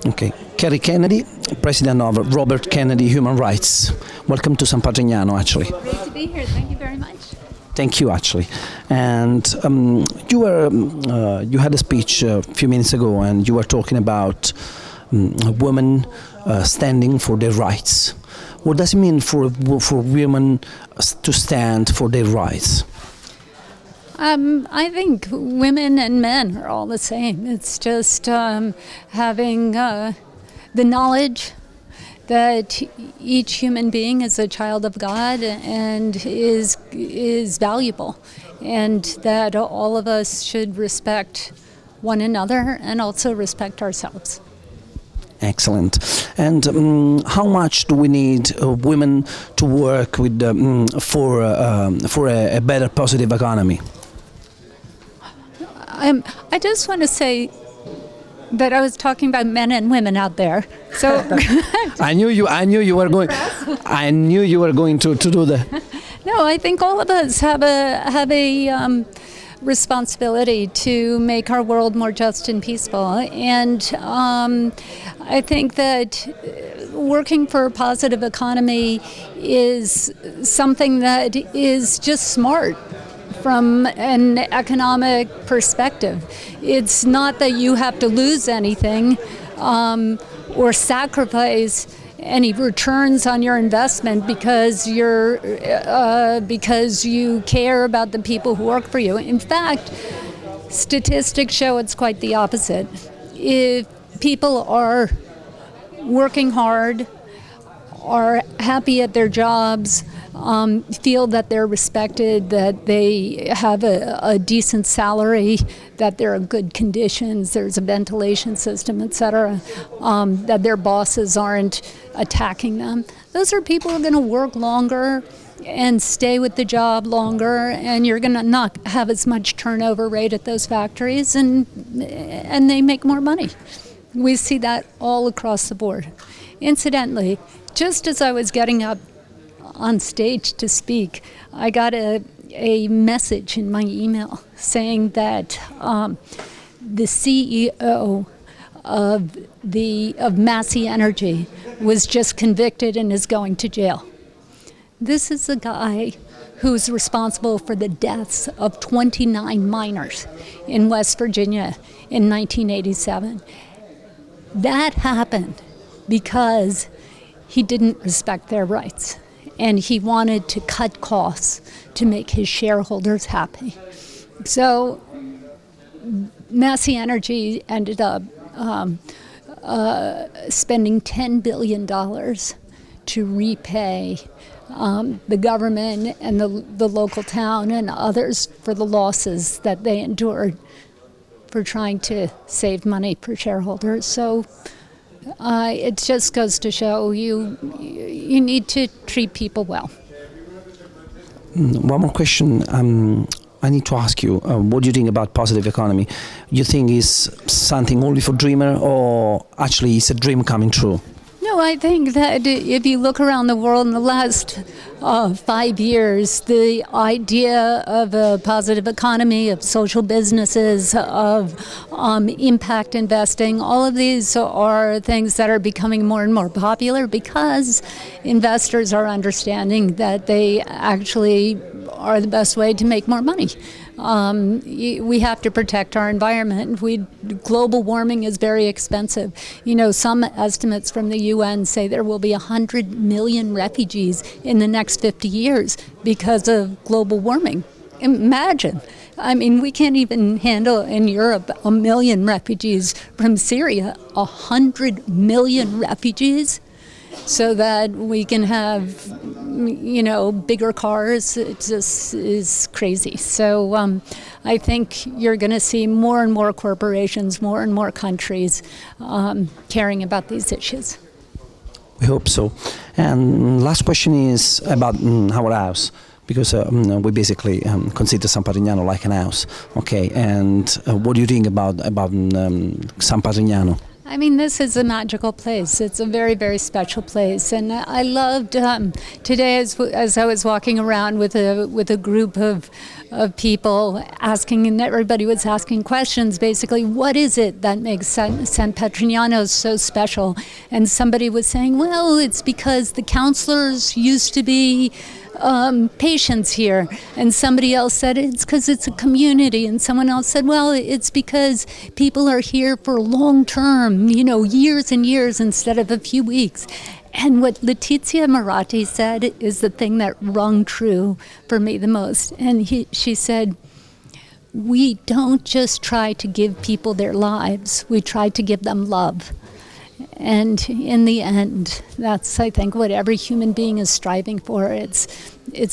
Okay. Kerry Kennedy, President of Robert Kennedy Human Rights. Welcome to San Patrignano, actually. Great to be here. Thank you very much. Thank you, actually. And you had a speech a few minutes ago, and you were talking about women standing for their rights. What does it mean for women to stand for their rights? I think women and men are all the same. It's just having the knowledge that each human being is a child of God and is valuable, and that all of us should respect one another and also respect ourselves. Excellent. And how much do we need women to work with for a better positive economy? I just want to say that I was talking about men and women out there. So I knew you were going. I knew you were going to do that. No, I think all of us have a responsibility to make our world more just and peaceful. And I think that working for a positive economy is something that is just smart from an economic perspective. It's not that you have to lose anything or sacrifice any returns on your investment because you care about the people who work for you. In fact, statistics show it's quite the opposite. If people are working hard, are happy at their jobs, feel that they're respected, that they have a decent salary, that they're in good conditions, there's a ventilation system, etc., that their bosses aren't attacking them. Those are people who are going to work longer and stay with the job longer, and you're going to not have as much turnover rate at those factories, and they make more money. We see that all across the board. Incidentally, just as I was getting up on stage to speak, I got a message in my email saying that the CEO of Massey Energy was just convicted and is going to jail. This is the guy who's responsible for the deaths of 29 miners in West Virginia in 1987. That happened because he didn't respect their rights, and he wanted to cut costs to make his shareholders happy. So Massey Energy ended up spending $10 billion to repay the government and the local town and others for the losses that they endured for trying to save money for shareholders. So it just goes to show you need to treat people well. One more question. I need to ask you, what do you think about positive economy? You think it's something only for dreamer, or actually it's a dream coming true? No, I think that if you look around the world in the last 5 years, the idea of a positive economy, of social businesses, of impact investing, all of these are things that are becoming more and more popular because investors are understanding that they actually are the best way to make more money. We have to protect our environment. Global warming is very expensive. You know, some estimates from the UN say there will be 100 million refugees in the next 50 years because of global warming. Imagine. I mean, we can't even handle in Europe 1 million refugees from Syria. 100 million refugees? So that we can have, bigger cars. It just is crazy. So I think you're going to see more and more corporations, more and more countries caring about these issues. We hope so. And last question is about our house, because we basically consider San Patrignano like an house. Okay, and what do you think about San Patrignano? I mean, this is a magical place. It's a very, very special place, and I loved today as I was walking around with a group of people asking, and everybody was asking questions. Basically, what is it that makes San Petrignano so special? And somebody was saying, well, it's because the counselors used to be patients here, and somebody else said it's because it's a community, and someone else said, well, it's because people are here for long term, years and years instead of a few weeks. And what Letizia Moratti said is the thing that rung true for me the most. And she said, we don't just try to give people their lives, we try to give them love. And in the end, that's, I think, what every human being is striving for. It's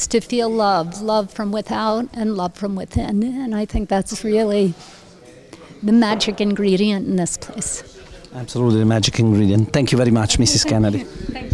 to feel love from without and love from within. And I think that's really the magic ingredient in this place. Absolutely, the magic ingredient. Thank you very much, Mrs. Kennedy. Thank you.